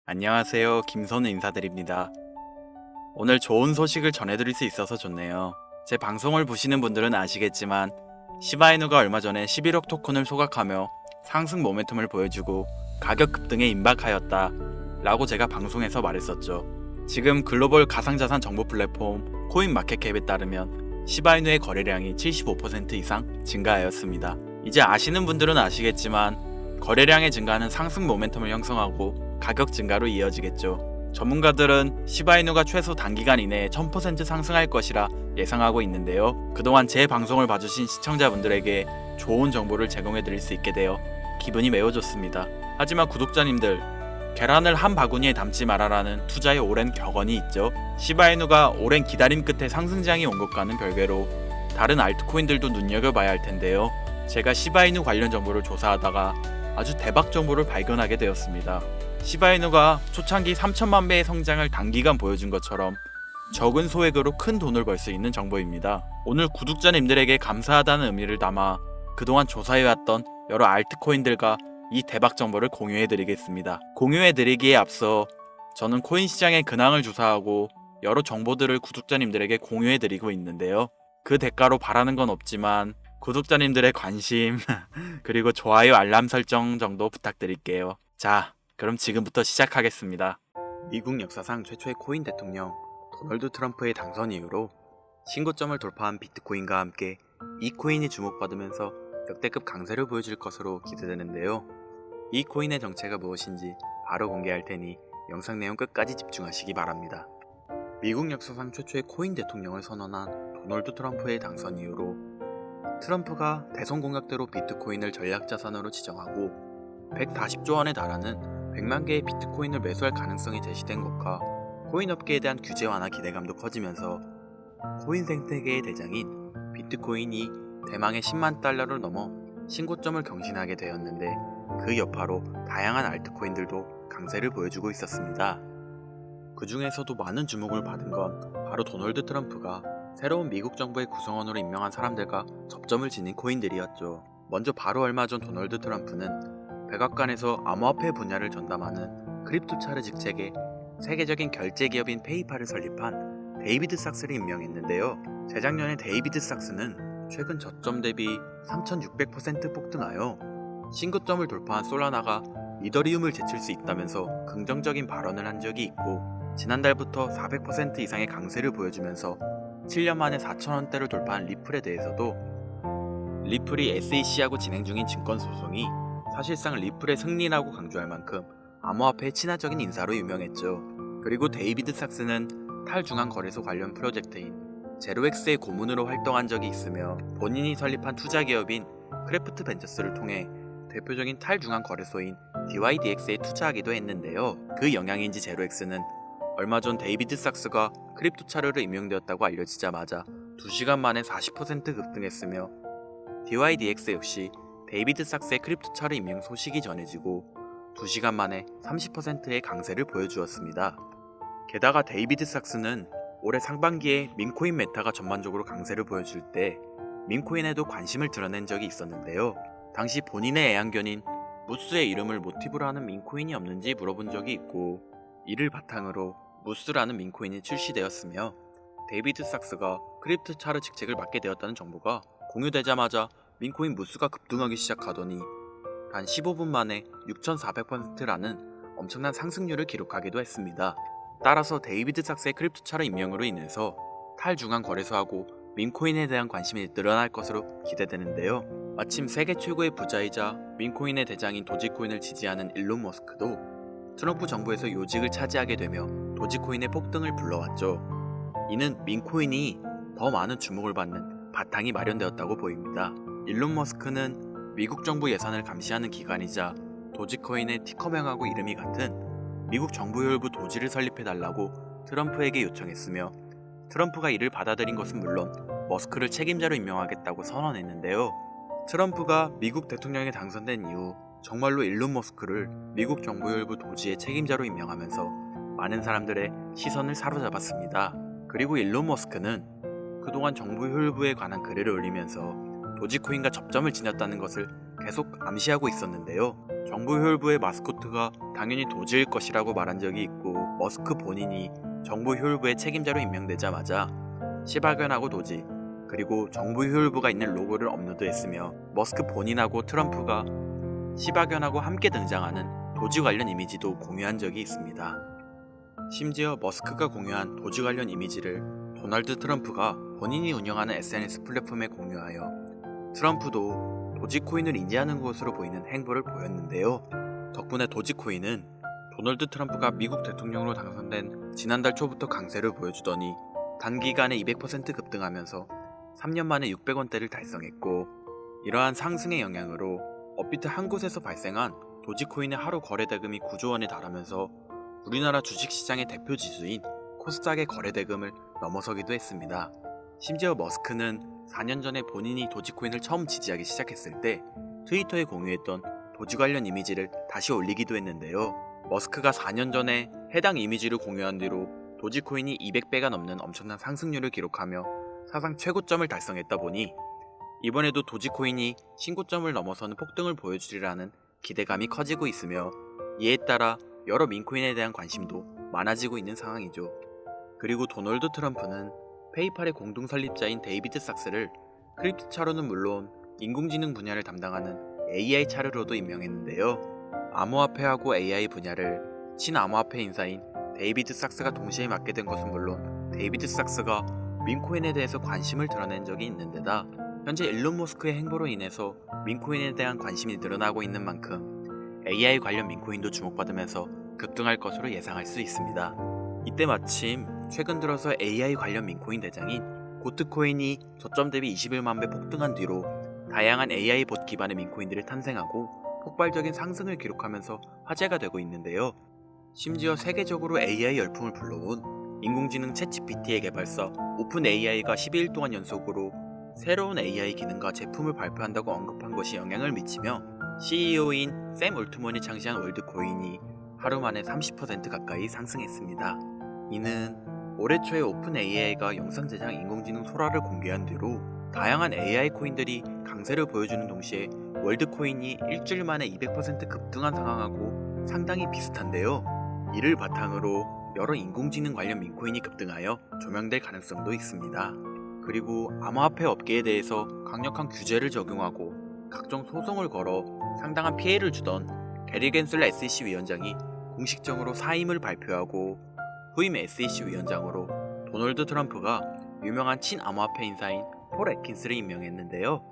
안녕하세요. 김선우 인사드립니다. 오늘 좋은 소식을 전해드릴 수 있어서 좋네요. 제 방송을 보시는 분들은 아시겠지만 시바이누가 얼마 전에 11억 토큰을 소각하며 상승 모멘텀을 보여주고 가격 급등에 임박하였다 라고 제가 방송에서 말했었죠. 지금 글로벌 가상자산 정보 플랫폼 코인마켓캡에 따르면 시바이누의 거래량이 75% 이상 증가하였습니다. 이제 아시는 분들은 아시겠지만 거래량의 증가는 상승 모멘텀을 형성하고 가격 증가로 이어지겠죠. 전문가들은 시바이누가 최소 단기간 이내에 1000% 상승할 것이라 예상하고 있는데요. 그동안 제 방송을 봐주신 시청자분들에게 좋은 정보를 제공해드릴 수 있게 되어 기분이 매우 좋습니다. 하지만 구독자님들, 계란을 한 바구니에 담지 말아라는 투자의 오랜 격언이 있죠. 시바이누가 오랜 기다림 끝에 상승장이 온 것과는 별개로 다른 알트코인들도 눈여겨봐야 할 텐데요. 제가 시바이누 관련 정보를 조사하다가 아주 대박 정보를 발견하게 되었습니다. 시바이누가 초창기 3천만 배의 성장을 단기간 보여준 것처럼 적은 소액으로 큰 돈을 벌 수 있는 정보입니다. 오늘 구독자님들에게 감사하다는 의미를 담아 그동안 조사해왔던 여러 알트코인들과 이 대박 정보를 공유해드리겠습니다. 공유해드리기에 앞서 저는 코인 시장의 근황을 조사하고 여러 정보들을 구독자님들에게 공유해드리고 있는데요. 그 대가로 바라는 건 없지만 구독자님들의 관심 그리고 좋아요 알람 설정 정도 부탁드릴게요. 자, 그럼 지금부터 시작하겠습니다. 미국 역사상 최초의 코인 대통령 도널드 트럼프의 당선 이후로 신고점을 돌파한 비트코인과 함께 이 코인이 주목받으면서 역대급 강세를 보여줄 것으로 기대되는데요. 이 코인의 정체가 무엇인지 바로 공개할 테니 영상 내용 끝까지 집중하시기 바랍니다. 미국 역사상 최초의 코인 대통령을 선언한 도널드 트럼프의 당선 이후로 트럼프가 대선 공약대로 비트코인을 전략자산으로 지정하고 140조 원에 달하는 100만 개의 비트코인을 매수할 가능성이 제시된 것과 코인 업계에 대한 규제 완화 기대감도 커지면서 코인 생태계의 대장인 비트코인이 대망의 10만 달러를 넘어 신고점을 경신하게 되었는데 그 여파로 다양한 알트코인들도 강세를 보여주고 있었습니다. 그 중에서도 많은 주목을 받은 건 바로 도널드 트럼프가 새로운 미국 정부의 구성원으로 임명한 사람들과 접점을 지닌 코인들이었죠. 먼저 바로 얼마 전 도널드 트럼프는 백악관에서 암호화폐 분야를 전담하는 크립토차르 직책에 세계적인 결제 기업인 페이팔을 설립한 데이비드 삭스를 임명했는데요. 재작년에 데이비드 삭스는 최근 저점 대비 3600% 폭등하여 신고점을 돌파한 솔라나가 이더리움을 제칠 수 있다면서 긍정적인 발언을 한 적이 있고, 지난달부터 400% 이상의 강세를 보여주면서 7년 만에 4,000원대를 돌파한 리플에 대해서도 리플이 SEC하고 진행 중인 증권소송이 사실상 리플의 승리라고 강조할 만큼 암호화폐의 친화적인 인사로 유명했죠. 그리고 데이비드 삭스는 탈중앙거래소 관련 프로젝트인 제로엑스의 고문으로 활동한 적이 있으며 본인이 설립한 투자기업인 크래프트 벤처스를 통해 대표적인 탈중앙거래소인 DYDX에 투자하기도 했는데요. 그 영향인지 제로엑스는 얼마 전 데이비드 삭스가 크립토차르로 임명되었다고 알려지자마자 2시간 만에 40% 급등했으며 DYDX 역시 데이비드 삭스의 크립토차르 임명 소식이 전해지고 2시간 만에 30%의 강세를 보여주었습니다. 게다가 데이비드 삭스는 올해 상반기에 민코인 메타가 전반적으로 강세를 보여줄 때 민코인에도 관심을 드러낸 적이 있었는데요. 당시 본인의 애완견인 무스의 이름을 모티브로 하는 민코인이 없는지 물어본 적이 있고, 이를 바탕으로 무스라는 민코인이 출시되었으며 데이비드 삭스가 크립토차르 직책을 맡게 되었다는 정보가 공유되자마자 민코인 무스가 급등하기 시작하더니 단 15분 만에 6400%라는 엄청난 상승률을 기록하기도 했습니다. 따라서 데이비드 삭스의 크립토차르 임명으로 인해서 탈중앙 거래소하고 민코인에 대한 관심이 늘어날 것으로 기대되는데요. 마침 세계 최고의 부자이자 민코인의 대장인 도지코인을 지지하는 일론 머스크도 트럼프 정부에서 요직을 차지하게 되며 도지코인의 폭등을 불러왔죠. 이는 민코인이 더 많은 주목을 받는 바탕이 마련되었다고 보입니다. 일론 머스크는 미국 정부 예산을 감시하는 기관이자 도지코인의 티커명하고 이름이 같은 미국 정부혈부 도지를 설립해달라고 트럼프에게 요청했으며, 트럼프가 이를 받아들인 것은 물론 머스크를 책임자로 임명하겠다고 선언했는데요. 트럼프가 미국 대통령에 당선된 이후 정말로 일론 머스크를 미국 정부혈부 도지의 책임자로 임명하면서 많은 사람들의 시선을 사로잡았습니다. 그리고 일론 머스크는 그동안 정부 혈부에 관한 글을 올리면서 도지코인과 접점을 지녔다는 것을 계속 암시하고 있었는데요. 정부 혈부의 마스코트가 당연히 도지일 것이라고 말한 적이 있고, 머스크 본인이 정부 혈부의 책임자로 임명되자마자 시바견하고 도지, 그리고 정부 혈부가 있는 로고를 업로드했으며, 머스크 본인하고 트럼프가 시바견하고 함께 등장하는 도지 관련 이미지도 공유한 적이 있습니다. 심지어 머스크가 공유한 도지 관련 이미지를 도널드 트럼프가 본인이 운영하는 SNS 플랫폼에 공유하여 트럼프도 도지코인을 인지하는 것으로 보이는 행보를 보였는데요. 덕분에 도지코인은 도널드 트럼프가 미국 대통령으로 당선된 지난달 초부터 강세를 보여주더니 단기간에 200% 급등하면서 3년 만에 600원대를 달성했고, 이러한 상승의 영향으로 업비트 한 곳에서 발생한 도지코인의 하루 거래 대금이 9조 원에 달하면서 우리나라 주식시장의 대표 지수인 코스닥의 거래 대금을 넘어서기도 했습니다. 심지어 머스크는 4년 전에 본인이 도지코인을 처음 지지하기 시작했을 때 트위터에 공유했던 도지 관련 이미지를 다시 올리기도 했는데요. 머스크가 4년 전에 해당 이미지를 공유한 뒤로 도지코인이 200배가 넘는 엄청난 상승률을 기록하며 사상 최고점을 달성했다 보니 이번에도 도지코인이 신고점을 넘어서는 폭등을 보여주리라는 기대감이 커지고 있으며, 이에 따라 여러 민코인에 대한 관심도 많아지고 있는 상황이죠. 그리고 도널드 트럼프는 페이팔의 공동 설립자인 데이비드 sak스를 크립토 차로는 물론 인공지능 분야를 담당하는 AI 차르로도 임명했는데요. 암호화폐하고 AI 분야를 친암호화폐 인사인 데이비드 sak스가 동시에 맡게 된 것은 물론 데이비드 sak스가 민코인에 대해서 관심을 드러낸 적이 있는 데다 현재 일론 머스크의 행보로 인해서 민코인에 대한 관심이 늘어나고 있는 만큼 AI 관련 민코인도 주목받으면서 급등할 것으로 예상할 수 있습니다. 이때 마침 최근 들어서 AI 관련 민코인 대장인 고트코인이 저점 대비 21만 배 폭등한 뒤로 다양한 AI 봇 기반의 민코인들이 탄생하고 폭발적인 상승을 기록하면서 화제가 되고 있는데요. 심지어 세계적으로 AI 열풍을 불러온 인공지능 챗GPT의 개발사 오픈AI가 12일 동안 연속으로 새로운 AI 기능과 제품을 발표한다고 언급한 것이 영향을 미치며 CEO인 샘 올트먼이 창시한 월드코인이 하루 만에 30% 가까이 상승했습니다. 이는 올해 초에 오픈AI가 영상 제작 인공지능 소라를 공개한 뒤로 다양한 AI 코인들이 강세를 보여주는 동시에 월드코인이 일주일 만에 200% 급등한 상황하고 상당히 비슷한데요. 이를 바탕으로 여러 인공지능 관련 민코인이 급등하여 조명될 가능성도 있습니다. 그리고 암호화폐 업계에 대해서 강력한 규제를 적용하고 각종 소송을 걸어 상당한 피해를 주던 게리 겐슬러 SEC 위원장이 공식적으로 사임을 발표하고 후임 SEC 위원장으로 도널드 트럼프가 유명한 친암호화폐 인사인 폴 애킨스를 임명했는데요.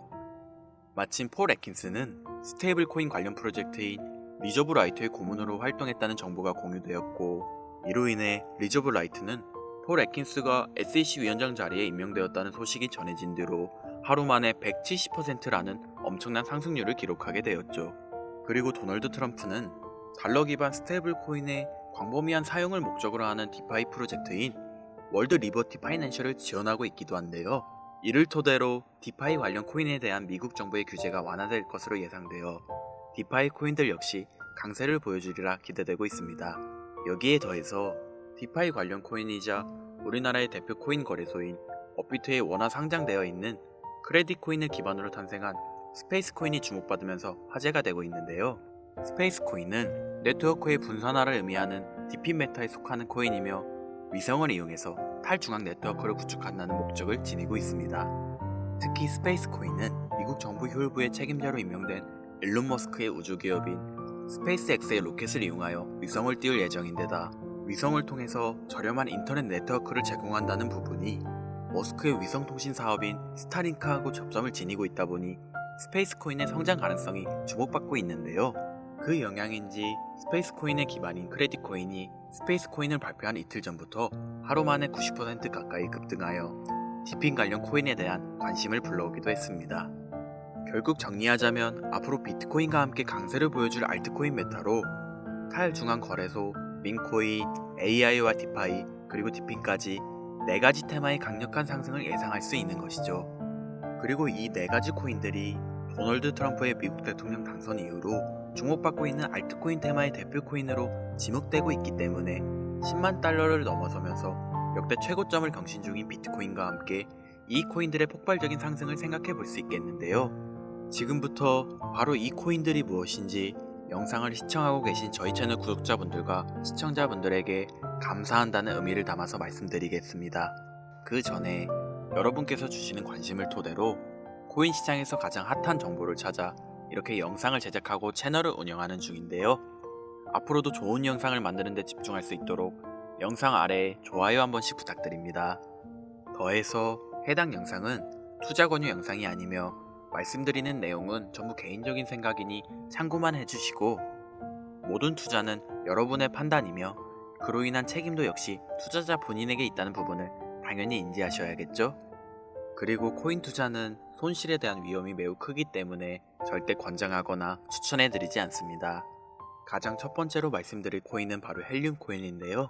마침 폴 애킨스는 스테이블 코인 관련 프로젝트인 리저브 라이트의 고문으로 활동했다는 정보가 공유되었고, 이로 인해 리저브 라이트는 폴 애킨스가 SEC 위원장 자리에 임명되었다는 소식이 전해진 뒤로 하루 만에 170%라는 엄청난 상승률을 기록하게 되었죠. 그리고 도널드 트럼프는 달러 기반 스테이블 코인의 광범위한 사용을 목적으로 하는 디파이 프로젝트인 월드 리버티 파이낸셜을 지원하고 있기도 한데요. 이를 토대로 디파이 관련 코인에 대한 미국 정부의 규제가 완화될 것으로 예상되어 디파이 코인들 역시 강세를 보여주리라 기대되고 있습니다. 여기에 더해서 디파이 관련 코인이자 우리나라의 대표 코인 거래소인 업비트에 원화 상장되어 있는 크레딧 코인을 기반으로 탄생한 스페이스 코인이 주목받으면서 화제가 되고 있는데요. 스페이스 코인은 네트워크의 분산화를 의미하는 DP 메타에 속하는 코인이며 위성을 이용해서 탈중앙 네트워크를 구축한다는 목적을 지니고 있습니다. 특히 스페이스 코인은 미국 정부 혈부의 책임자로 임명된 일론 머스크의 우주기업인 스페이스X의 로켓을 이용하여 위성을 띄울 예정인데다 위성을 통해서 저렴한 인터넷 네트워크를 제공한다는 부분이 머스크의 위성통신 사업인 스타링크하고 접점을 지니고 있다 보니 스페이스 코인의 성장 가능성이 주목받고 있는데요. 그 영향인지 스페이스 코인의 기반인 크레딧 코인이 스페이스 코인을 발표한 이틀 전부터 하루 만에 90% 가까이 급등하여 디핑 관련 코인에 대한 관심을 불러오기도 했습니다. 결국 정리하자면 앞으로 비트코인과 함께 강세를 보여줄 알트코인 메타로 탈중앙 거래소, 민코인, AI와 디파이, 그리고 디핑까지 4가지 테마의 강력한 상승을 예상할 수 있는 것이죠. 그리고 이 4가지 코인들이 도널드 트럼프의 미국 대통령 당선 이후로 주목받고 있는 알트코인 테마의 대표 코인으로 지목되고 있기 때문에 10만 달러를 넘어서면서 역대 최고점을 경신 중인 비트코인과 함께 이 코인들의 폭발적인 상승을 생각해 볼 수 있겠는데요. 지금부터 바로 이 코인들이 무엇인지 영상을 시청하고 계신 저희 채널 구독자분들과 시청자분들에게 감사한다는 의미를 담아서 말씀드리겠습니다. 그 전에 여러분께서 주시는 관심을 토대로 코인 시장에서 가장 핫한 정보를 찾아 이렇게 영상을 제작하고 채널을 운영하는 중인데요. 앞으로도 좋은 영상을 만드는 데 집중할 수 있도록 영상 아래에 좋아요 한 번씩 부탁드립니다. 더해서 해당 영상은 투자 권유 영상이 아니며 말씀드리는 내용은 전부 개인적인 생각이니 참고만 해주시고, 모든 투자는 여러분의 판단이며 그로 인한 책임도 역시 투자자 본인에게 있다는 부분을 당연히 인지하셔야겠죠? 그리고 코인 투자는 손실에 대한 위험이 매우 크기 때문에 절대 권장하거나 추천해드리지 않습니다. 가장 첫 번째로 말씀드릴 코인은 바로 헬륨 코인인데요.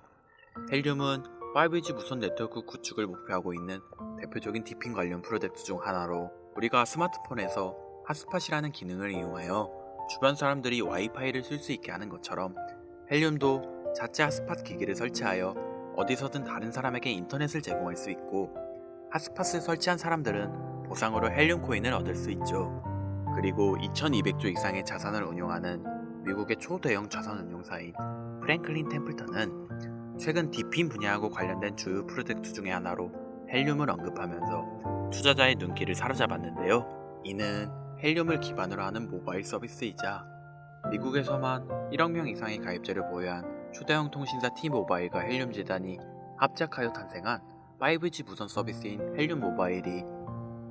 헬륨은 5G 무선 네트워크 구축을 목표하고 있는 대표적인 디핀 관련 프로젝트 중 하나로, 우리가 스마트폰에서 핫스팟이라는 기능을 이용하여 주변 사람들이 와이파이를 쓸 수 있게 하는 것처럼 헬륨도 자체 핫스팟 기기를 설치하여 어디서든 다른 사람에게 인터넷을 제공할 수 있고, 핫스팟을 설치한 사람들은 보상으로 헬륨 코인을 얻을 수 있죠. 그리고 2200조 이상의 자산을 운용하는 미국의 초대형 자산 운용사인 프랭클린 템플턴은 최근 디핀 분야하고 관련된 주요 프로젝트 중의 하나로 헬륨을 언급하면서 투자자의 눈길을 사로잡았는데요. 이는 헬륨을 기반으로 하는 모바일 서비스이자 미국에서만 1억 명 이상의 가입자를 보유한 초대형 통신사 T모바일과 헬륨 재단이 합작하여 탄생한 5G 무선 서비스인 헬륨 모바일이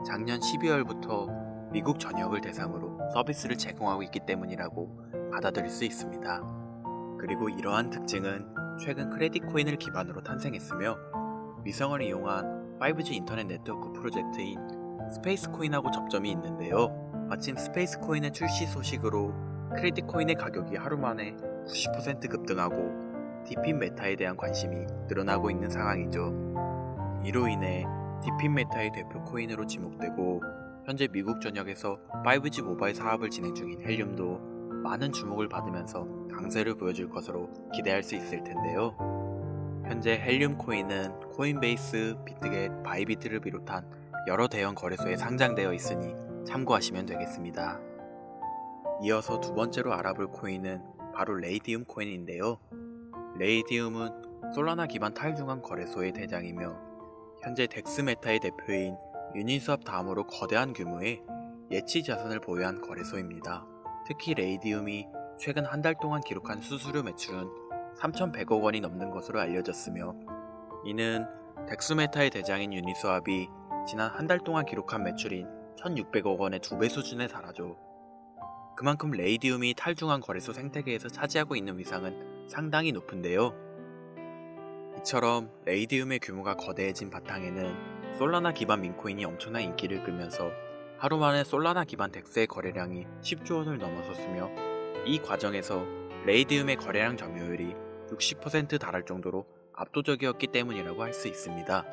작년 12월부터 미국 전역을 대상으로 서비스를 제공하고 있기 때문이라고 받아들일 수 있습니다. 그리고 이러한 특징은 최근 크레딧 코인을 기반으로 탄생했으며, 위성을 이용한 5G 인터넷 네트워크 프로젝트인 스페이스 코인하고 접점이 있는데요. 마침 스페이스 코인의 출시 소식으로 크레딧 코인의 가격이 하루 만에 90% 급등하고 디핀 메타에 대한 관심이 늘어나고 있는 상황이죠. 이로 인해 디핀 메타의 대표 코인으로 지목되고, 현재 미국 전역에서 5G 모바일 사업을 진행 중인 헬륨도 많은 주목을 받으면서 강세를 보여줄 것으로 기대할 수 있을 텐데요. 현재 헬륨 코인은 코인베이스, 비트겟, 바이비트를 비롯한 여러 대형 거래소에 상장되어 있으니 참고하시면 되겠습니다. 이어서 두 번째로 알아볼 코인은 바로 레이디움 코인인데요. 레이디움은 솔라나 기반 탈중앙 거래소의 대장이며 현재 덱스메타의 대표인 유니스왑 다음으로 거대한 규모의 예치 자산을 보유한 거래소입니다. 특히 레이디움이 최근 한 달 동안 기록한 수수료 매출은 3,100억 원이 넘는 것으로 알려졌으며, 이는 덱스메타의 대장인 유니스왑이 지난 한 달 동안 기록한 매출인 1,600억 원의 2배 수준에 달하죠. 그만큼 레이디움이 탈중앙 거래소 생태계에서 차지하고 있는 위상은 상당히 높은데요. 이처럼 레이디움의 규모가 거대해진 바탕에는 솔라나 기반 민코인이 엄청난 인기를 끌면서 하루 만에 솔라나 기반 덱스의 거래량이 10조 원을 넘어섰으며, 이 과정에서 레이디움의 거래량 점유율이 60% 달할 정도로 압도적이었기 때문이라고 할 수 있습니다.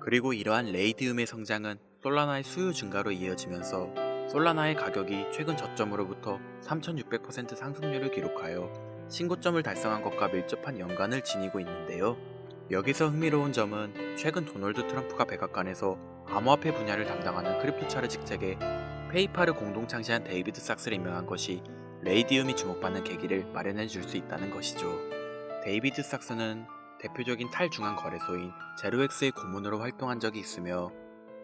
그리고 이러한 레이디움의 성장은 솔라나의 수요 증가로 이어지면서 솔라나의 가격이 최근 저점으로부터 3600% 상승률을 기록하여 신고점을 달성한 것과 밀접한 연관을 지니고 있는데요. 여기서 흥미로운 점은 최근 도널드 트럼프가 백악관에서 암호화폐 분야를 담당하는 크립토 차르 직책에 페이팔을 공동 창시한 데이비드 삭스를 임명한 것이 레이디움이 주목받는 계기를 마련해 줄 수 있다는 것이죠. 데이비드 삭스는 대표적인 탈중앙 거래소인 제로엑스의 고문으로 활동한 적이 있으며,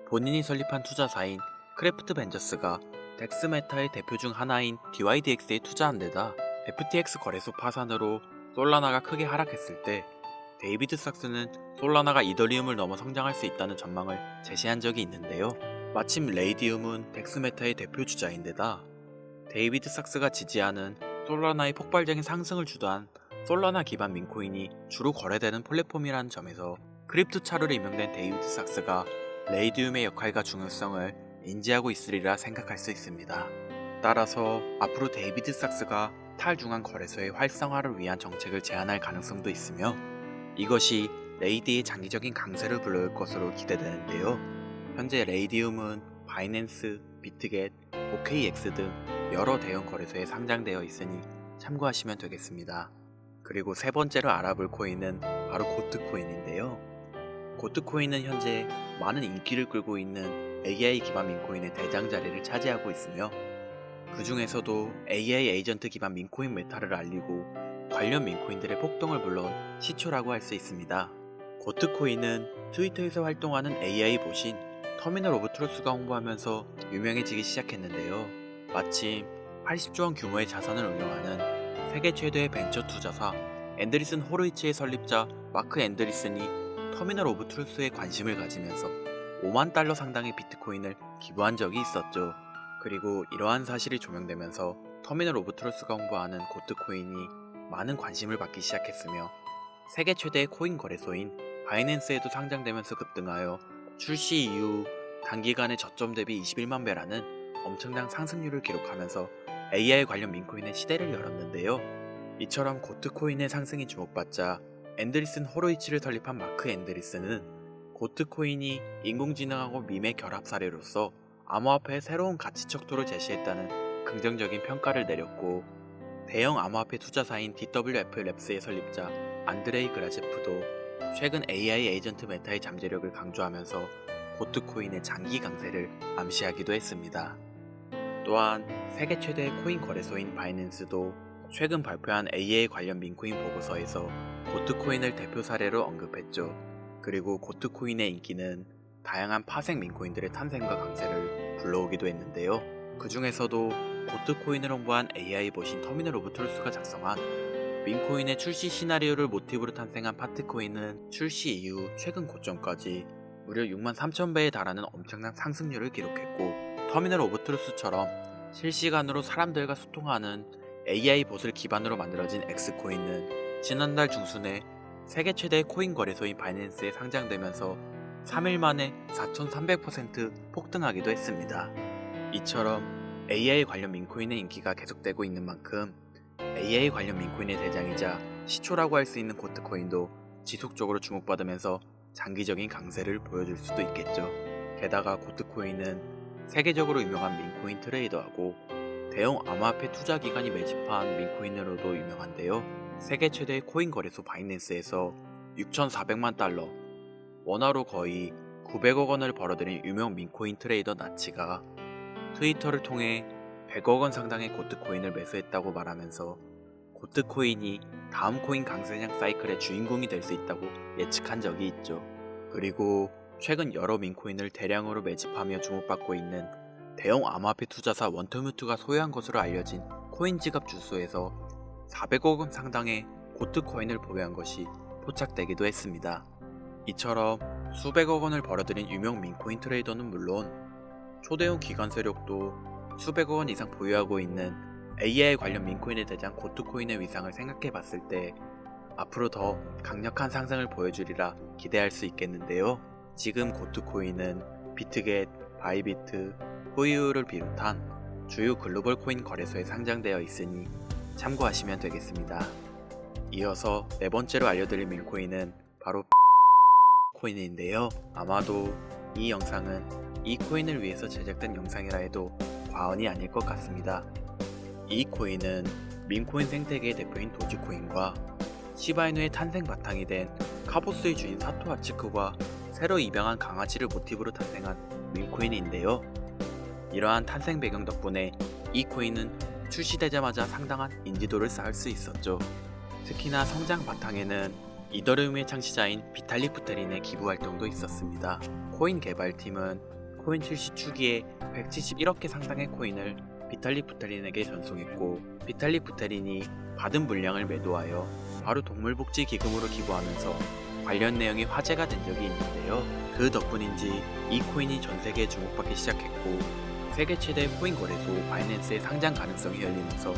본인이 설립한 투자사인 크래프트 벤저스가 덱스메타의 대표 중 하나인 DYDX에 투자한 데다 FTX 거래소 파산으로 솔라나가 크게 하락했을 때 데이비드 삭스는 솔라나가 이더리움을 넘어 성장할 수 있다는 전망을 제시한 적이 있는데요. 마침 레이디움은 덱스메타의 대표 주자인데다 데이비드 삭스가 지지하는 솔라나의 폭발적인 상승을 주도한 솔라나 기반 민코인이 주로 거래되는 플랫폼이라는 점에서 크립토 차르로 임명된 데이비드 삭스가 레이디움의 역할과 중요성을 인지하고 있으리라 생각할 수 있습니다. 따라서 앞으로 데이비드 삭스가 탈중앙 거래소의 활성화를 위한 정책을 제안할 가능성도 있으며, 이것이 레이디의 장기적인 강세를 불러올 것으로 기대되는데요. 현재 레이디움은 바이낸스, 비트겟, OKX 등 여러 대형 거래소에 상장되어 있으니 참고하시면 되겠습니다. 그리고 세 번째로 알아볼 코인은 바로 고트코인인데요. 고트코인은 현재 많은 인기를 끌고 있는 AI 기반 민코인의 대장 자리를 차지하고 있으며, 그 중에서도 AI 에이전트 기반 민코인 메타를 알리고 관련 민코인들의 폭등을 물론 시초라고 할 수 있습니다. 고트코인은 트위터에서 활동하는 AI 보신 터미널 오브 트루스가 홍보하면서 유명해지기 시작했는데요. 마침 80조 원 규모의 자산을 운영하는 세계 최대의 벤처 투자사 앤드리슨 호로이츠의 설립자 마크 앤드리슨이 터미널 오브 트루스에 관심을 가지면서 5만 달러 상당의 비트코인을 기부한 적이 있었죠. 그리고 이러한 사실이 조명되면서 터미널 오브 트루스가 홍보하는 고트코인이 많은 관심을 받기 시작했으며 세계 최대의 코인 거래소인 바이낸스에도 상장되면서 급등하여 출시 이후 단기간에 저점 대비 21만 배라는 엄청난 상승률을 기록하면서 AI 관련 민코인의 시대를 열었는데요. 이처럼 고트코인의 상승이 주목받자 앤드리슨 호로이치를 설립한 마크 앤드리슨은 고트코인이 인공지능하고 밈의 결합 사례로서 암호화폐의 새로운 가치 척도를 제시했다는 긍정적인 평가를 내렸고, 대형 암호화폐 투자사인 DWF 랩스의 설립자 안드레이 그라제프도 최근 AI 에이전트 메타의 잠재력을 강조하면서 고트코인의 장기 강세를 암시하기도 했습니다. 또한 세계 최대의 코인 거래소인 바이낸스도 최근 발표한 AI 관련 민코인 보고서에서 고트코인을 대표 사례로 언급했죠. 그리고 고트코인의 인기는 다양한 파생 민코인들의 탄생과 강세를 불러오기도 했는데요. 그 중에서도 고트코인을 홍보한 AI 보신 터미널 오브 트루스가 작성한 민코인의 출시 시나리오를 모티브로 탄생한 파트코인은 출시 이후 최근 고점까지 무려 6만 3천 배에 달하는 엄청난 상승률을 기록했고, 터미널 오브 트루스처럼 실시간으로 사람들과 소통하는 AI 봇을 기반으로 만들어진 X코인은 지난달 중순에 세계 최대의 코인 거래소인 바이낸스에 상장되면서 3일 만에 4,300% 폭등하기도 했습니다. 이처럼 AI 관련 민코인의 인기가 계속되고 있는 만큼 AI 관련 민코인의 대장이자 시초라고 할 수 있는 고트코인도 지속적으로 주목받으면서 장기적인 강세를 보여줄 수도 있겠죠. 게다가 고트코인은 세계적으로 유명한 민코인 트레이더하고 대형 암호화폐 투자 기관이 매집한 민코인으로도 유명한데요. 세계 최대의 코인 거래소 바이낸스에서 6,400만 달러, 원화로 거의 900억 원을 벌어들인 유명 민코인 트레이더 나치가 트위터를 통해 100억 원 상당의 고트코인을 매수했다고 말하면서 고트코인이 다음 코인 강세장 사이클의 주인공이 될 수 있다고 예측한 적이 있죠. 그리고 최근 여러 민코인을 대량으로 매집하며 주목받고 있는 대형 암호화폐 투자사 원터뮤트가 소유한 것으로 알려진 코인 지갑 주소에서 400억 원 상당의 고트코인을 보유한 것이 포착되기도 했습니다. 이처럼 수백억 원을 벌어들인 유명 민코인 트레이더는 물론 초대형 기관 세력도 수백억 원 이상 보유하고 있는 AI 관련 민코인의 대장 고트코인의 위상을 생각해 봤을 때 앞으로 더 강력한 상승을 보여주리라 기대할 수 있겠는데요. 지금 고트코인은 비트겟, 바이비트, 호이우를 비롯한 주요 글로벌 코인 거래소에 상장되어 있으니 참고하시면 되겠습니다. 이어서 네 번째로 알려드릴 민코인은 바로 코인인데요. 아마도 이 영상은 이 코인을 위해서 제작된 영상이라 해도 과언이 아닐 것 같습니다. 이 코인은 민코인 생태계의 대표인 도지코인과 시바이누의 탄생 바탕이 된 카보스의 주인 사토 아츠크가 새로 입양한 강아지를 모티브로 탄생한 민코인인데요. 이러한 탄생 배경 덕분에 이 코인은 출시되자마자 상당한 인지도를 쌓을 수 있었죠. 특히나 성장 바탕에는 이더리움의 창시자인 비탈릭 부테린의 기부 활동도 있었습니다. 코인 개발팀은 코인 출시 초기에 171억 개 상당의 코인을 비탈릭 부테린에게 전송했고, 비탈릭 부테린이 받은 물량을 매도하여 바로 동물복지 기금으로 기부하면서 관련 내용이 화제가 된 적이 있는데요. 그 덕분인지 이 코인이 전 세계에 주목받기 시작했고, 세계 최대 코인 거래소 바이낸스의 상장 가능성이 열리면서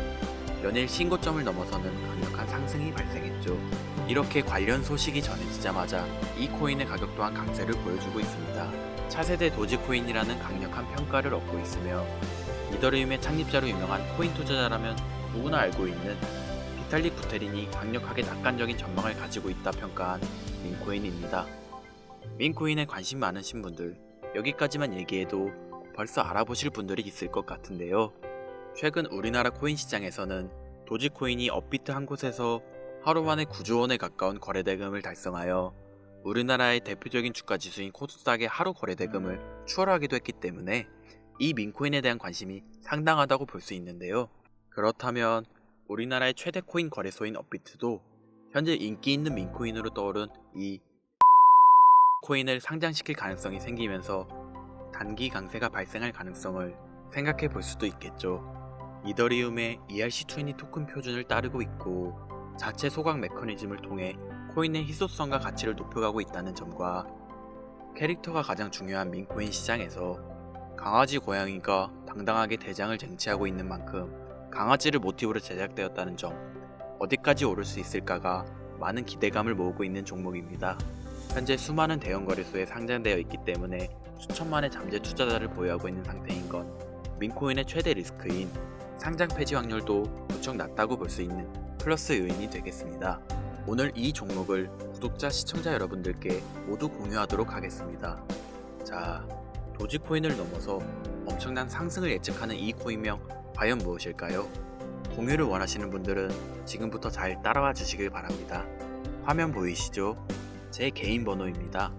연일 신고점을 넘어서는 강력한 상승이 발생했죠. 이렇게 관련 소식이 전해지자마자 이 코인의 가격 또한 강세를 보여주고 있습니다. 차세대 도지코인이라는 강력한 평가를 얻고 있으며, 이더리움의 창립자로 유명한 코인 투자자라면 누구나 알고 있는 비탈릭 부테린이 강력하게 낙관적인 전망을 가지고 있다 평가한 민코인입니다. 민코인에 관심 많으신 분들, 여기까지만 얘기해도 벌써 알아보실 분들이 있을 것 같은데요. 최근 우리나라 코인 시장에서는 도지코인이 업비트 한 곳에서 하루 만에 9조 원에 가까운 거래대금을 달성하여 우리나라의 대표적인 주가 지수인 코스닥의 하루 거래대금을 추월하기도 했기 때문에 이 민코인에 대한 관심이 상당하다고 볼 수 있는데요. 그렇다면 우리나라의 최대 코인 거래소인 업비트도 현재 인기 있는 민코인으로 떠오른 이 코인을 상장시킬 가능성이 생기면서 단기 강세가 발생할 가능성을 생각해 볼 수도 있겠죠. 이더리움의 ERC20 토큰 표준을 따르고 있고 자체 소각 메커니즘을 통해 코인의 희소성과 가치를 높여가고 있다는 점과 캐릭터가 가장 중요한 민코인 시장에서 강아지 고양이가 당당하게 대장을 쟁취하고 있는 만큼 강아지를 모티브로 제작되었다는 점, 어디까지 오를 수 있을까가 많은 기대감을 모으고 있는 종목입니다. 현재 수많은 대형 거래소에 상장되어 있기 때문에 수천만의 잠재 투자자를 보유하고 있는 상태인 건 민코인의 최대 리스크인 상장 폐지 확률도 무척 낮다고 볼 수 있는 플러스 요인이 되겠습니다. 오늘 이 종목을 구독자, 시청자 여러분들께 모두 공유하도록 하겠습니다. 자, 도지코인을 넘어서 엄청난 상승을 예측하는 이 코인명 과연 무엇일까요? 공유를 원하시는 분들은 지금부터 잘 따라와 주시길 바랍니다. 화면 보이시죠? 제 개인 번호입니다.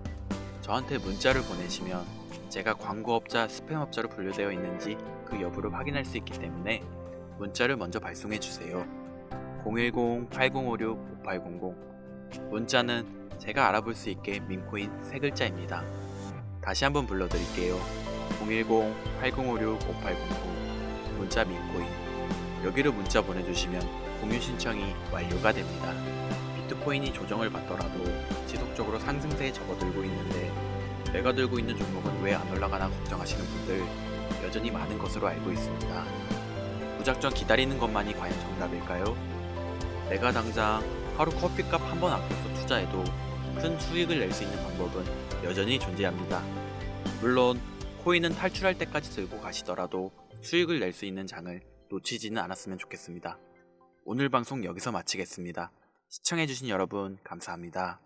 저한테 문자를 보내시면 제가 광고업자, 스팸업자로 분류되어 있는지 그 여부를 확인할 수 있기 때문에 문자를 먼저 발송해 주세요. 010-8056-5800 문자는 제가 알아볼 수 있게 민코인 3글자입니다. 다시 한번 불러드릴게요. 010-8056-5800 문자 민코인. 여기로 문자 보내주시면 공유 신청이 완료가 됩니다. 비트코인이 조정을 받더라도 지속적으로 상승세에 접어들고 있는데 내가 들고 있는 종목은 왜 안 올라가나 걱정하시는 분들 여전히 많은 것으로 알고 있습니다. 무작정 기다리는 것만이 과연 정답일까요? 내가 당장 하루 커피값 한 번 아껴서 투자해도 큰 수익을 낼 수 있는 방법은 여전히 존재합니다. 물론 코인은 탈출할 때까지 들고 가시더라도 수익을 낼 수 있는 장을 놓치지는 않았으면 좋겠습니다. 오늘 방송 여기서 마치겠습니다. 시청해주신 여러분 감사합니다.